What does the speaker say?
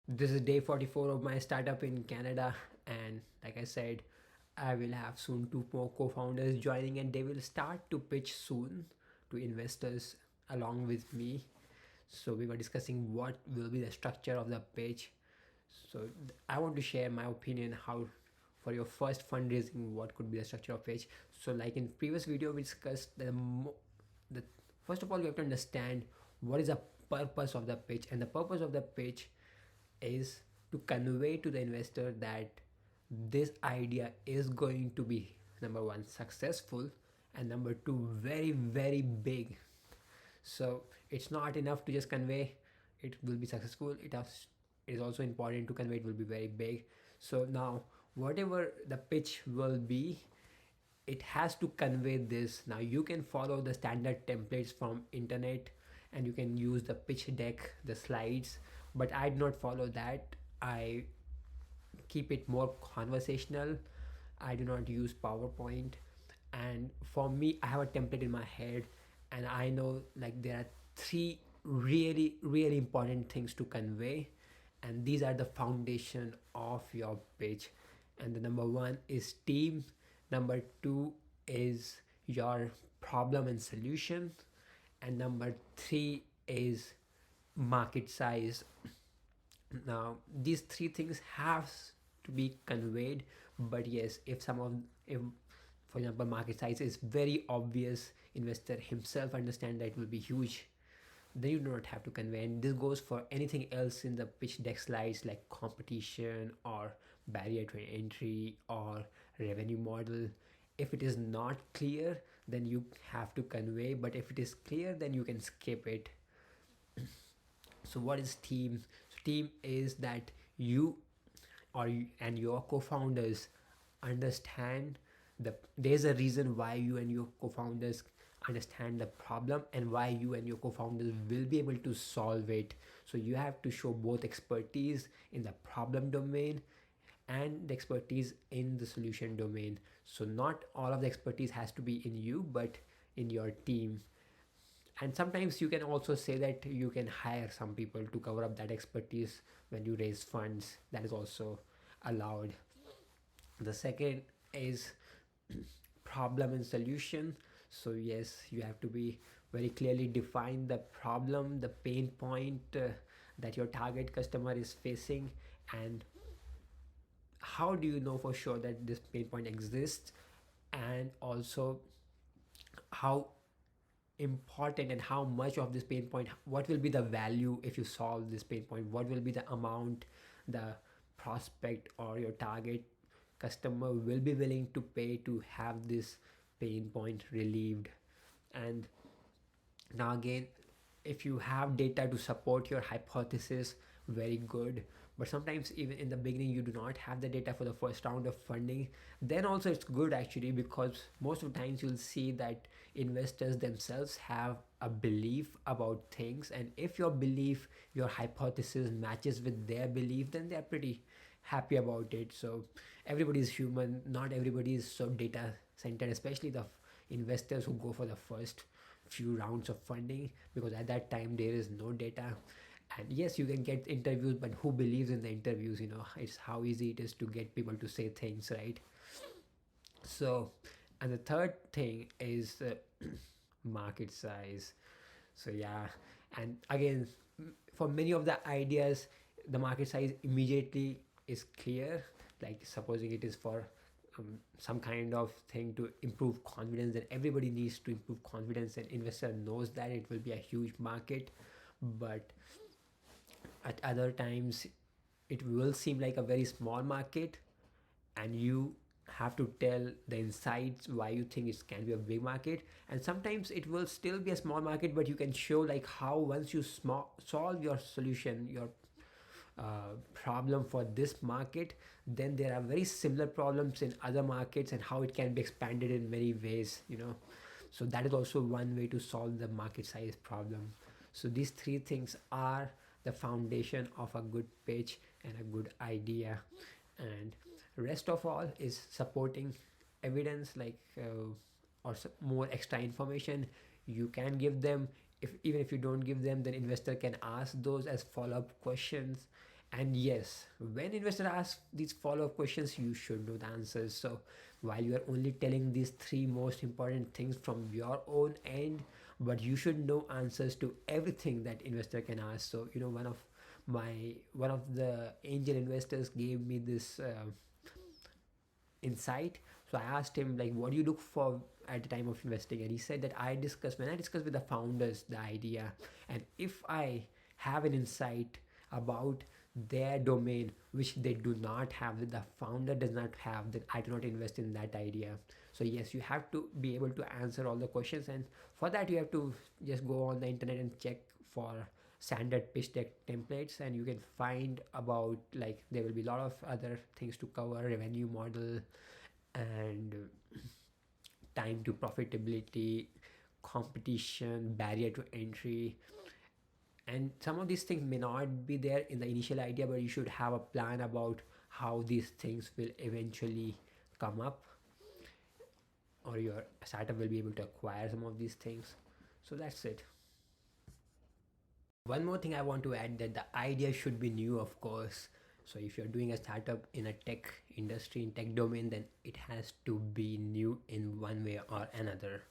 This is day 44 of my startup in Canada, and like I said, I will have soon two more co-founders joining, and they will start to pitch soon to investors along with me. So we were discussing what will be the structure of the pitch. So I want to share my opinion how for your first fundraising what could be the structure of pitch. So like in previous video we discussed the first of all you have to understand what is the purpose of the pitch, and the purpose of the pitch is to convey to the investor that this idea is going to be number one successful, and number two very very big. So it's not enough to just convey it will be successful. It is also important to convey it will be very big. So now whatever the pitch will be, it has to convey this. Now you can follow the standard templates from internet, and you can use the pitch deck, the slides, but I do not follow that. I keep it more conversational. I do not use PowerPoint. And for me, I have a template in my head, and I know like there are three really really important things to convey, and these are the foundation of your pitch. And the number one is team, number two is your problem and solution, and number three is market size. Now these three things have to be conveyed, but yes, if for example market size is very obvious, investor himself understand that it will be huge, then you do not have to convey. And this goes for anything else in the pitch deck slides like competition or barrier to entry or revenue model. If it is not clear, then you have to convey, but if it is clear, then you can skip it. So what is team? So team is that you and your co-founders understand there's a reason why you and your co-founders understand the problem, and why you and your co-founders will be able to solve it. So you have to show both expertise in the problem domain and the expertise in the solution domain. So not all of the expertise has to be in you, but in your team. And sometimes you can also say that you can hire some people to cover up that expertise when you raise funds. That is also allowed. The second is problem and solution. So yes, you have to be very clearly define the problem, the pain point that your target customer is facing, and how do you know for sure that this pain point exists, and also how important and how much of this pain point, what will be the value if you solve this pain point, what will be the amount the prospect or your target customer will be willing to pay to have this pain point relieved. And now again, if you have data to support your hypothesis, very good. But sometimes even in the beginning you do not have the data for the first round of funding, then also it's good actually, because most of the times you'll see that investors themselves have a belief about things, and if your belief, your hypothesis matches with their belief, then they're pretty happy about it. So everybody is human, not everybody is so data centered, especially the investors who go for the first few rounds of funding, because at that time there is no data. And yes, you can get interviews, but who believes in the interviews? It's how easy it is to get people to say things, right? So, and the third thing is market size. So yeah, and again, for many of the ideas, the market size immediately is clear. Like supposing it is for some kind of thing to improve confidence, then everybody needs to improve confidence, and investor knows that it will be a huge market. But at other times it will seem like a very small market, and you have to tell the insights why you think it can be a big market. And sometimes it will still be a small market, but you can show like how once you solve your solution, your problem for this market, then there are very similar problems in other markets, and how it can be expanded in many ways. So that is also one way to solve the market size problem. So these three things are the foundation of a good pitch and a good idea. And rest of all is supporting evidence, like or more extra information you can give them. If even if you don't give them, then investor can ask those as follow-up questions. And yes, when investor asks these follow-up questions, you should know the answers. So while you are only telling these three most important things from your own end, but you should know answers to everything that investor can ask. So one of the angel investors gave me this insight. So I asked him, like, what do you look for at the time of investing? And he said that when I discuss with the founders the idea, and if I have an insight about their domain which they do not have, that the founder does not have, then I do not invest in that idea. So yes, you have to be able to answer all the questions, and for that you have to just go on the internet and check for standard pitch deck templates, and you can find about, like, there will be a lot of other things to cover: revenue model, and time to profitability, competition, barrier to entry. And some of these things may not be there in the initial idea, but you should have a plan about how these things will eventually come up, or your startup will be able to acquire some of these things. So that's it. One more thing I want to add, that the idea should be new, of course. So if you're doing a startup in a tech industry, in tech domain, then it has to be new in one way or another.